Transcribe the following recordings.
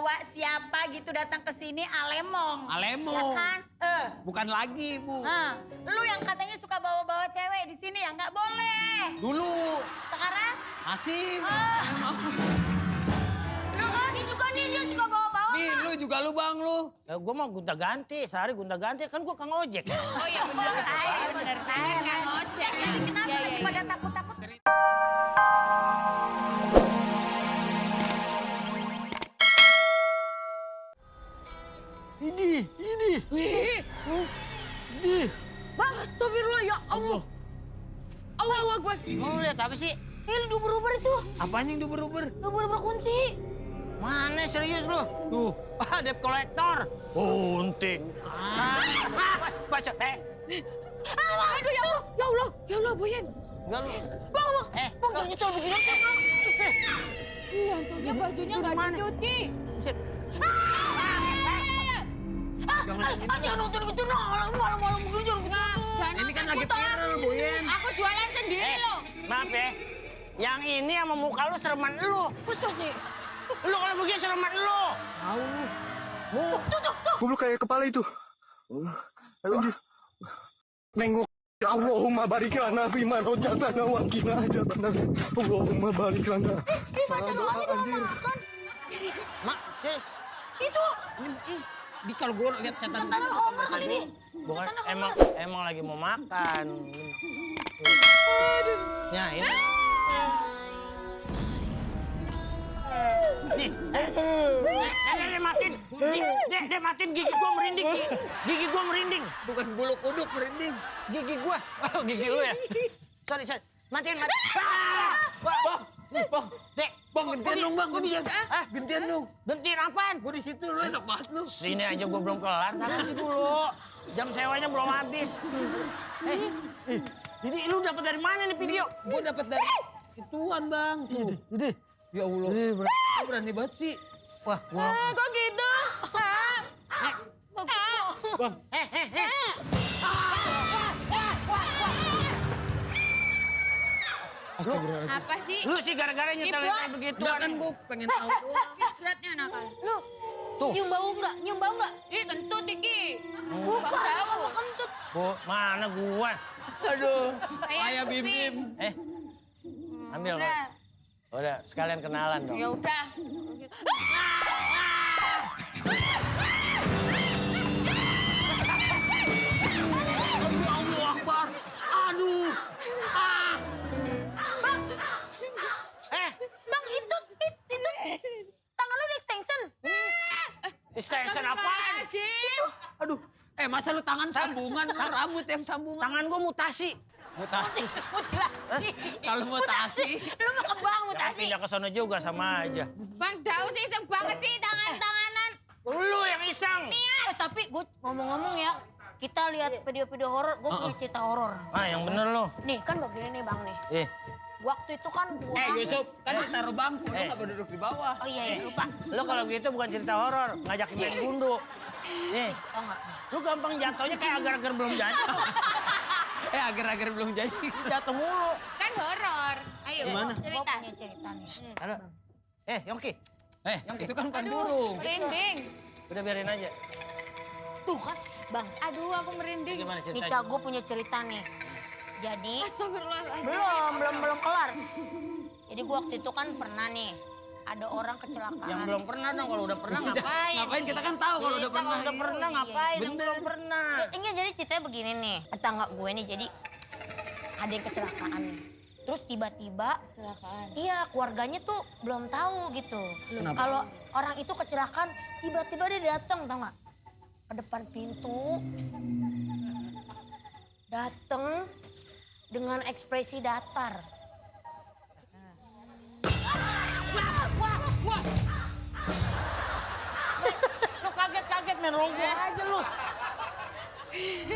bawa siapa gitu datang ke sini Alemong. Alemong. Ya kan? Bukan lagi, Bu. Lu yang katanya suka bawa-bawa cewek di sini ya nggak boleh. Dulu. Sekarang? Masih. Lu dia juga nih, dia suka bawa-bawa. Nih, lu juga lu Bang lu. Ya, gue mau gonta ganti, sehari gonta ganti kan gue kang ojek. Oh iya bener. Bener. Kang ojek. Jadi kenapa lagi pada takut-takut? Ini. Bang, astagfirullah ya Allah. Allah Akbar. Mau lihat apa sih? Lu duber-duber itu. Apanya yang duber-duber? Duber-duber kunci. Mana serius lu? Tuh. Debt collector. Unti. Baca. Aduh ya Allah. Ya Allah, Boyen. Enggak lu. Bang. Bang jangan nyetol begini. Iya, dia bajunya nggak dicuci. Buset. Jangan nonton gitu malam-malam begini jangan gitu. Ini kan lagi viral, Boyen. Aku jualan sendiri loh. Maaf ya. Yang ini sama muka lu sereman lu. Khusus sih. Lu kalau begini sereman lu. Tuh. Goblok kayak kepala itu. Anjir. Nengok. Ya Allahumma barik lana fi ma rojatana wa qina adzabannar. Allahumma barik lana. Baca doanya doang makan. Mak, serius. Itu. Di kalau gue lihat setan Tangan Homer kali ini. Bukan, emang lagi mau makan. Ya, ini. Nih, matiin. Dek, matiin gigi gua merinding. Gigi gua merinding. bukan bulu kuduk merinding. Gigi gua. Oh, gigi lu ya. Sorry. Matiin. Bang. Dek, Bang, gantian dong, Bang. Gue bisa. Hah? Gantian dong. Gantiin apaan? Gue di situ, lu enak banget lu. Sini aja gua belum kelar. Tahan sih dulu. Jam sewanya belum habis. Jadi lu dapat dari mana nih video? Gue dapat dari ituan, Bang. Tuh. Ya Allah. Berani banget sih. Wah, Kok gitu? Bang. Apa sih? Lu sih gara-gara nyetelin kayak begitu. Enggak kan gue pengen tahu doang. Beratnya nakal. Lu. Tuh. Nyium bau enggak? Ih, kentut Iki. Bukan, tahu. kentut. Mana gua? Aduh. Kayak Ayah kuping. Bim. Ambil. Udah. Udah, sekalian kenalan dong. Ya udah. Allah Akbar. Aduh. Bang, itu. Tangan lu di extension. Extension apaan? Ajib. Aduh. Masa lu tangan sambungan, lu rambut yang sambungan. Tangan gua mutasi. Mutasi. Mutilasi. Kalau mutasi. Lu mau kembang Jangan mutasi. pindah ke sana juga sama aja. Bang Daus iseng banget sih tangan-tanganan. Lu yang iseng. Tapi gue ngomong-ngomong ya, kita lihat video-video horor, gue punya cerita horor. Ah, yang bener lu. Nih, kan begini nih Bang nih. Waktu itu kan gua... Yusuf, kan ditaruh bangku, lu nggak boleh duduk di bawah. Oh iya, lupa. Lu kalau gitu bukan cerita horor, ngajakin main gundu. Nih, Oh enggak. lu gampang jatuhnya kayak agar-agar belum jatuh. Agar-agar belum jadi. Jatuh mulu. Kan horor. Ayo, Gimana? Gue cerita. punya cerita nih. Halo. Yongki, Itu kan bukan Aduh, burung. merinding. udah biarin aja. Tuh kan, Bang. Aduh, aku merinding. Gimana Nih, ceritanya? Ca, gue punya cerita nih. Jadi, Astagfirullahaladzim. belum kelar. Jadi gue waktu itu kan pernah nih, ada orang kecelakaan. Yang belum pernah dong, kalau udah pernah ngapain? Ngapain kita kan tahu kalau udah pernah. Kalau udah pernah ngapain? Yang Bener. belum pernah. Ini jadi ceritanya begini nih, tetangga gue nih jadi ada yang kecelakaan. Terus tiba-tiba, iya keluarganya tuh belum tahu gitu. Kalau orang itu kecelakaan, tiba-tiba dia datang, tau nggak? Ke depan pintu, datang dengan ekspresi datar. Lu kaget-kaget main rogo aja lu.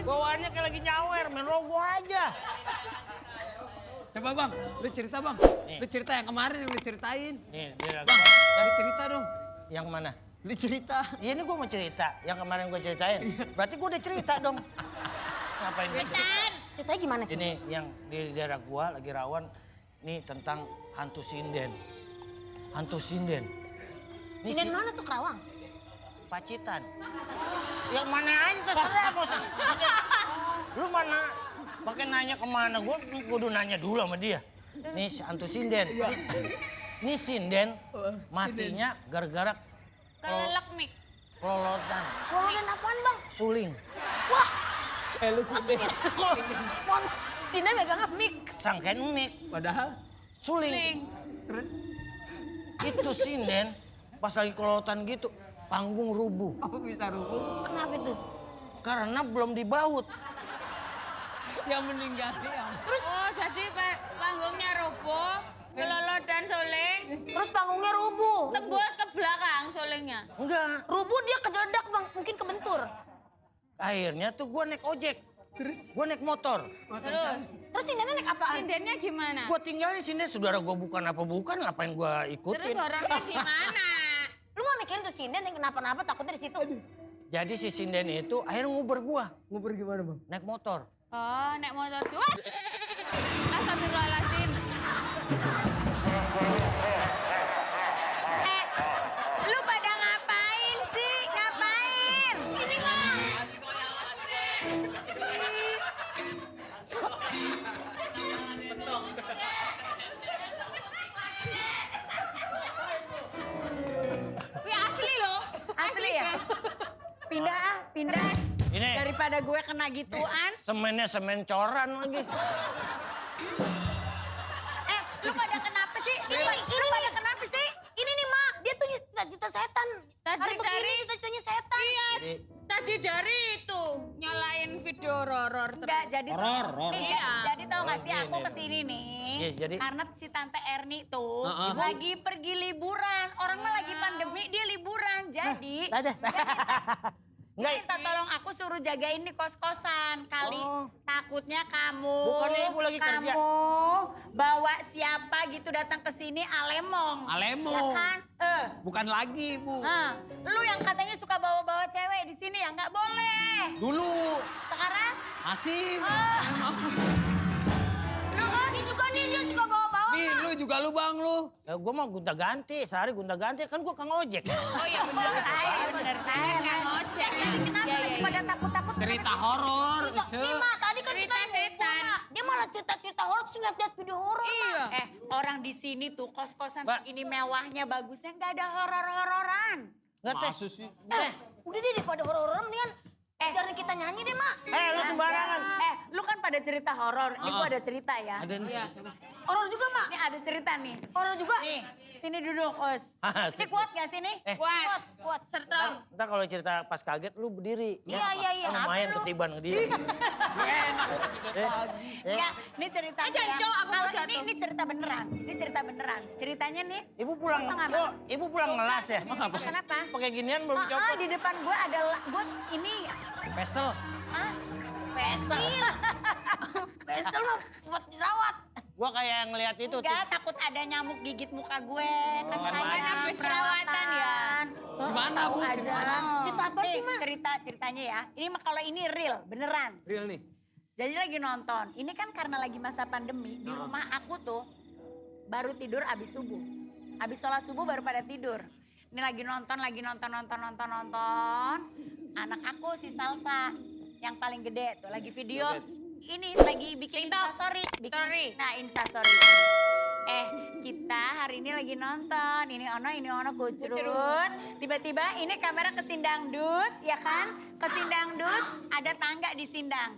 Bawaannya kayak lagi nyawer, main rogo aja. Coba Bang, lu cerita Bang. Nih. Lu cerita yang kemarin yang lu ceritain. Nih, dia Bang, dari cerita dong. yang mana? Lu cerita. Iya, ini gue mau cerita. Yang kemarin gue ceritain. Berarti gue udah cerita dong. Ngapain gue cerita? Cepetan. Ceritanya gimana? Ini yang di daerah gua lagi rawan. Nih tentang hantu sinden. Hantu sinden. Sinden mana tuh Kerawang? Pacitan. Yang mana aja terserah bos. Lu mana? Pakai nanya kemana? Gue kudu nanya dulu sama dia. Nih si Antu Sinden. Nih Sinden matinya gara-gara Kelelek mik. kelolotan. Kelolotan apaan bang? Suling. Wah, Lu Sinden. mohon Sinden megang mic. Sangkain mik. Padahal Suling. Ling. terus Itu Sinden pas lagi kelolotan gitu. Panggung rubuh. apa bisa rubuh? Kenapa itu? Karena belum dibaut. Yang meninggal yang Oh jadi panggungnya roboh, kelolo dan suling, Terus panggungnya rubuh. tembus ke belakang sulingnya. Enggak. Rubuh dia kejeledak bang, mungkin kebentur. Akhirnya tuh gue naik ojek. terus Gue naik motor. Terus Terus Sindennya naik apaan? sindennya gimana? Gue tinggalin sini saudara gue bukan apa bukan, ngapain gue Terus ikutin. orangnya gimana? Lu gak mikirin tuh Sinden yang kenapa-napa takutnya di situ. Jadi si Sinden itu akhirnya nguber gue nguber gimana bang? naik motor. Oh naik motor dua. Astagfirullahaladzim. Lu pada ngapain sih? Ngapain? Ini mah. Wih asli loh. Asli ya? Pindah ah, pindah. Ini Daripada gue kena gituan. semennya semen coran lagi. Lu pada kenapa sih? Lu pada kenapa sih? Ini nih mak, dia tuh cita-cita setan. Tadi Hari begini dari- cita-citanya setan. Iya. Tadi dari itu nyalain video horor Enggak, terus. jadi nih, Iya. jadi tau gak sih aku kesini nih. Iya, jadi- Karena si Tante Erni tuh lagi pergi liburan. Orang mah lagi pandemi, dia liburan. Jadi dia minta tolong aku suruh jagain di kos-kosan. Kali takutnya kamu. Bukannya ibu lagi kerja. Kamu bawa siapa gitu datang ke sini alemong. Alemong. Ya kan? Bukan lagi Bu. Nah, lu yang katanya suka bawa-bawa cewek di sini ya nggak boleh. Dulu Sekarang? masih. Lu dia juga nih, dia suka bawa-bawa. Nih lu juga lu bang lu. Ya, gue mau gonta ganti, sehari gonta ganti kan gue kang ojek. Oh iya bener. Bener. Nggak ngojek ya. Kenapa Iya, lagi iya, pada iya. takut-takut? Cerita horor. Cerita, nih mak, tadi kan Cerita kita setan. Dia malah cerita-cerita horor terus lihat video horor. Iya. Orang di sini tuh kos-kosan Mbak. segini mewahnya bagusnya nggak ada horor-hororan. Nggak teh. Masa sih? Udah deh daripada horor-horor mendingan ajarin kita nyanyi deh mak. Lu sembarangan. Lu kan pada cerita horor. Ini gua ada cerita ya. Ada nih. Iya. Horor juga mak. Ini ada cerita nih. Horor juga. Nih, sini duduk, Us. Ini kuat gak sini? Kuat. Kuat. Serta. Ntar kalau cerita pas kaget lu berdiri. Iya. Kan lumayan Apa lu? ketiban ke dia. Ya, ini ceritanya. Janco, aku mau Kalau jatuh. ini cerita beneran. Ini cerita beneran. Ceritanya nih. Ibu pulang, Apa? ibu pulang ngelas ya? Kenapa? Pakai ginian belum copot. Di depan gua ada gua ini. Pestel. Ah, Pestil. Pestil mah buat jerawat. Gua kayak ngeliat itu tuh. enggak takut ada nyamuk gigit muka gue. Kan Oh, saya kan habis perawatan ya. Gimana, Bu? Tahu aja. Cerita. Cerita apa Nih, sih, Ma? ceritanya ya. Ini mah kalau ini real, beneran. Real nih. Jadi lagi nonton. Ini kan karena lagi masa pandemi, di rumah aku tuh baru tidur abis subuh. Abis sholat subuh baru pada tidur. Ini lagi nonton. Anak aku si Salsa yang paling gede tuh lagi video. Ini lagi bikin TikTok. instastory. Story. Nah, instastory. Kita hari ini lagi nonton. Ini ono kucurut. Tiba-tiba ini kamera ke Sindangdut, ya kan? Ke Sindangdut, ada tangga di Sindang.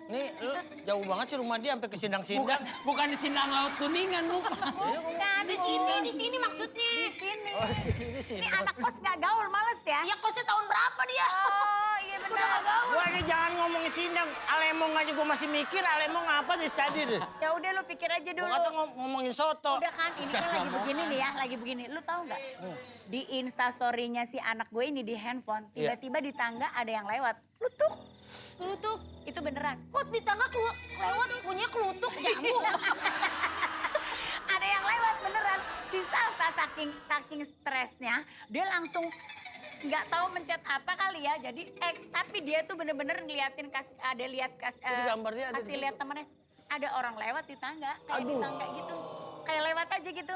Nih, lu jauh banget sih rumah dia sampai ke sindang-sindang. Bukan di Sindang Laut Kuningan lu. Bukan, Di sini maksudnya. Di sini. Oh, ini sih. Ini anak kos gak gaul, males ya? Ya kosnya tahun berapa dia? Oh, iya Udah benar. gak gaul. Gua ini jangan ngomongin sindang. Alemong aja gua masih mikir, Alemong apa di tadi deh. Ya udah lu pikir aja Gua dulu. kata ngomongin soto. Udah kan, ini kan lagi begini nih ya, lagi begini. Lu tahu nggak? Di instastory-nya si anak gue ini di handphone, tiba-tiba di tangga ada yang lewat. Lutuk. Kelutuk. Itu beneran. Kok di tangga lewat punya kelutuk jamu. Ada yang lewat beneran. Si Salsa saking stresnya, dia langsung nggak tahu mencet apa kali ya. Jadi tapi dia tuh bener-bener ngeliatin Jadi gambarnya ada di kasih situ. lihat temennya. Ada orang lewat di tangga, kayak di Aduh. tangga gitu. Kayak lewat aja gitu.